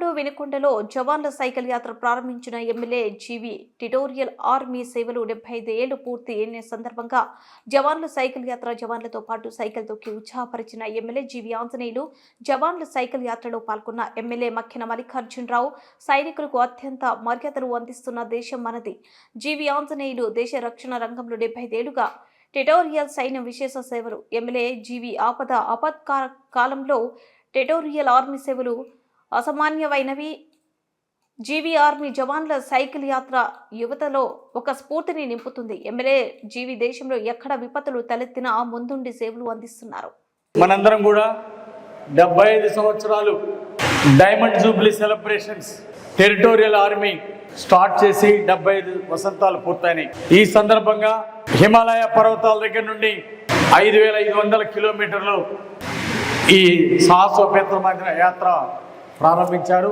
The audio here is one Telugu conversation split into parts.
కర్నూలు వినుకొండలో జవాన్ల సైకిల్ యాత్ర ప్రారంభించిన ఎమ్మెల్యే జీవి టిటోరియల్ ఆర్మీ సేవలు 75 ఏళ్లు పూర్తి అయిన సందర్భంగా జవాన్ల సైకిల్ యాత్ర జవాన్లతో పాటు సైకిల్ తొక్కి ఉత్సాహపరిచిన ఎమ్మెల్యే జీవి ఆంజనేయులు జవాన్ల సైకిల్ యాత్రలో పాల్గొన్న ఎమ్మెల్యే మక్కిన మల్లికార్జునరావు సైనికులకు అత్యంత మర్యాదలు అందిస్తున్న దేశం మనది. జీవి ఆంజనేయులు దేశ రక్షణ రంగంలో 75 ఏళ్లుగా టిటోరియల్ సైన్యం విశేష సేవలు. ఎమ్మెల్యే జీవి ఆపత్కాల కాలంలో టిటోరియల్ ఆర్మీ సేవలు అసామాన్యమైనవి. జీవి ఆర్మీ జవాన్ల సైకిల్ యాత్ర యువతలో ఒక స్ఫూర్తిని నింపుతుంది. ఎమ్మెల్యే జీవి దేశంలో ఎక్కడ విపత్తులు తలెత్తినా ముందుండి సేవలు అందిస్తున్నారు. మనందరం కూడా 75 సంవత్సరాలు diamond Jubilee celebrations territorial army start చేసి 75 వసంతాలు పూర్తయినాయి. ఈ సందర్భంగా హిమాలయ పర్వతాల దగ్గర నుండి 5500 కిలోమీటర్లు ఈ సాహసోపేతమైన యాత్ర ప్రారంభించారు.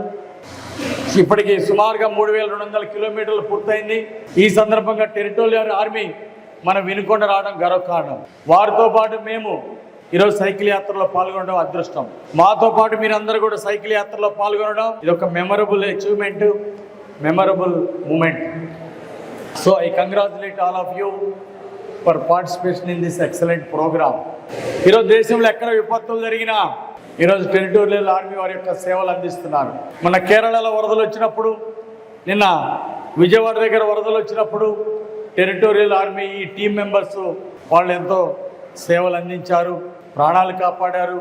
ఇప్పటికి సుమారుగా 3200 కిలోమీటర్లు పూర్తయింది. ఈ సందర్భంగా టెరిటోరియల్ ఆర్మీ మన వినుకొండ రావడం గర్వకారణం. వారితో పాటు మేము ఈరోజు సైకిల్ యాత్రలో పాల్గొనడం అదృష్టం. మాతో పాటు మీరందరూ కూడా సైకిల్ యాత్రలో పాల్గొనడం ఇది ఒక memorable achievement, memorable moment. So I congratulate all of you for participation in this excellent programme. ఈరోజు దేశంలో ఎక్కడ విపత్తులు జరిగినా ఈరోజు టెరిటోరియల్ ఆర్మీ వారి యొక్క సేవలు అందిస్తున్నారు. మన కేరళలో వరదలు వచ్చినప్పుడు, నిన్న విజయవాడ దగ్గర వరదలు వచ్చినప్పుడు టెరిటోరియల్ ఆర్మీ ఈ టీం మెంబర్స్ వాళ్ళు ఎంతో సేవలు అందించారు, ప్రాణాలు కాపాడారు,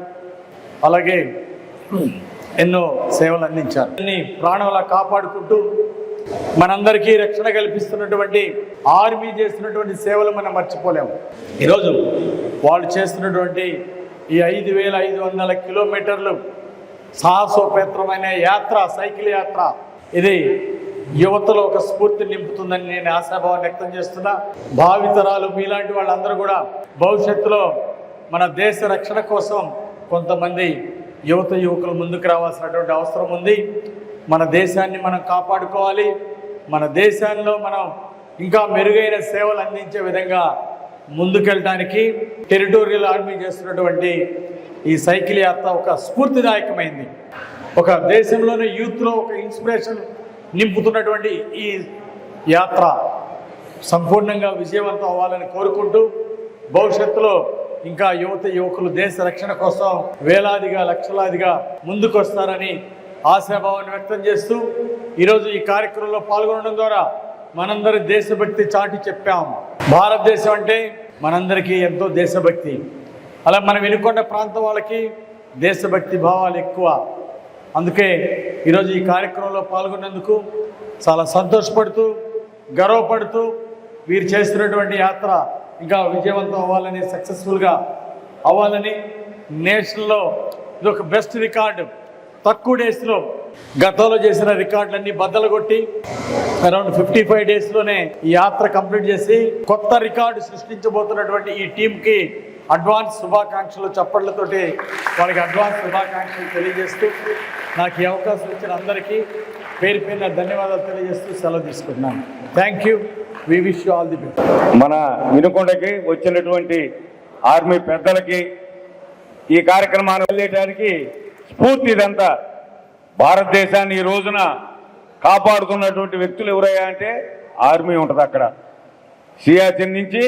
అలాగే ఎన్నో సేవలు అందించారు. అన్ని ప్రాణాలు కాపాడుకుంటూ మనందరికీ రక్షణ కల్పిస్తున్నటువంటి ఆర్మీ చేస్తున్నటువంటి సేవలు మనం మర్చిపోలేము. ఈరోజు వాళ్ళు చేస్తున్నటువంటి ఈ 5500 కిలోమీటర్లు సాహసోపేతమైన యాత్ర, సైకిల్ యాత్ర, ఇది యువతలో ఒక స్ఫూర్తి నింపుతుందని నేను ఆశాభావం వ్యక్తం చేస్తున్నా. భావితరాలు మీలాంటి వాళ్ళందరూ కూడా భవిష్యత్తులో మన దేశ రక్షణ కోసం కొంతమంది యువకులు ముందుకు రావాల్సినటువంటి అవసరం ఉంది. మన దేశాన్ని మనం కాపాడుకోవాలి. మన దేశాల్లో మనం ఇంకా మెరుగైన సేవలు అందించే విధంగా ముందుకెళ్ళడానికి టెరిటోరియల్ ఆర్మీ చేస్తున్నటువంటి ఈ సైకిల్ యాత్ర ఒక స్ఫూర్తిదాయకమైంది. ఒక దేశంలోని యూత్లో ఒక ఇన్స్పిరేషన్ నింపుతున్నటువంటి ఈ యాత్ర సంపూర్ణంగా విజయవంతం అవ్వాలని కోరుకుంటూ భవిష్యత్తులో ఇంకా యువకులు దేశ రక్షణ కోసం వేలాదిగా లక్షలాదిగా ముందుకు వస్తారని ఆశాభావాన్ని వ్యక్తం చేస్తూ ఈరోజు ఈ కార్యక్రమంలో పాల్గొనడం ద్వారా మనందరి దేశభక్తి చాటి చెప్పాం. భారతదేశం అంటే మనందరికీ ఎంతో దేశభక్తి. అలా మన వినుకొండ ప్రాంతం వాళ్ళకి దేశభక్తి భావాలు ఎక్కువ. అందుకే ఈరోజు ఈ కార్యక్రమంలో పాల్గొన్నందుకు చాలా సంతోషపడుతూ గర్వపడుతూ వీరు చేస్తున్నటువంటి యాత్ర ఇంకా విజయవంతం అవ్వాలని, సక్సెస్ఫుల్గా అవ్వాలని, నేషనల్లో ఇది ఒక బెస్ట్ రికార్డు. తక్కువ డేస్లో గతంలో చేసిన రికార్డులన్నీ బద్దలు కొట్టి అరౌండ్ 55 డేస్లోనే ఈ యాత్ర కంప్లీట్ చేసి కొత్త రికార్డు సృష్టించబోతున్నటువంటి ఈ టీంకి అడ్వాన్స్ శుభాకాంక్షలు, చప్పట్లతోటి వాళ్ళకి అడ్వాన్స్ శుభాకాంక్షలు తెలియజేస్తూ నాకు ఈ అవకాశం ఇచ్చిన అందరికీ పేరు పేరున ధన్యవాదాలు తెలియజేస్తూ సెలవు తీసుకుంటున్నాను. Thank you. We wish you all the best. మన వినుకొండకి వచ్చినటువంటి ఆర్మీ పెద్దలకి ఈ కార్యక్రమాన్ని వెళ్ళడానికి స్ఫూర్తి ఇదంతా. భారతదేశాన్ని ఈ రోజున కాపాడుతున్నటువంటి వ్యక్తులు ఎవరయ్యా అంటే ఆర్మీ ఉంటుంది. అక్కడ సియాచిన్ నుంచి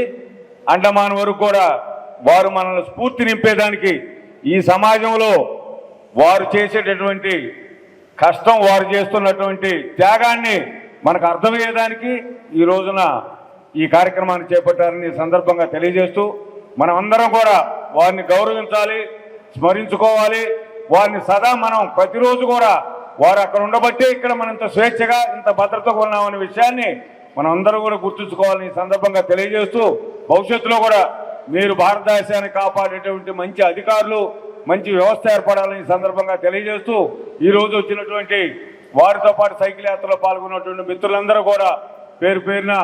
అండమాన్ వరకు కూడా వారు మనల్ని స్ఫూర్తి నింపేదానికి, ఈ సమాజంలో వారు చేసేటటువంటి కష్టం, వారు చేస్తున్నటువంటి త్యాగాన్ని మనకు అర్థమయ్యేదానికి ఈ రోజున ఈ కార్యక్రమాన్ని చేపట్టారని సందర్భంగా తెలియజేస్తూ మనం అందరం కూడా వారిని గౌరవించాలి, స్మరించుకోవాలి. వారిని సదా మనం ప్రతిరోజు కూడా వారు అక్కడ ఉండబట్టే ఇక్కడ మనం ఇంత స్వేచ్ఛగా, ఇంత భద్రతగా ఉన్నామనే విషయాన్ని మనం అందరూ కూడా గుర్తుంచుకోవాలని ఈ సందర్భంగా తెలియజేస్తూ భవిష్యత్తులో కూడా మీరు భారతదేశాన్ని కాపాడేటువంటి మంచి అధికారులు, మంచి వ్యవస్థ ఏర్పడాలని ఈ సందర్భంగా తెలియజేస్తూ ఈరోజు వచ్చినటువంటి వారితో పాటు సైకిల్ యాత్రలో పాల్గొన్నటువంటి మిత్రులందరూ కూడా పేరు పేరున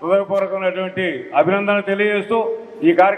హృదయపూర్వకమైనటువంటి అభినందనలు తెలియజేస్తూ ఈ కార్యక్రమం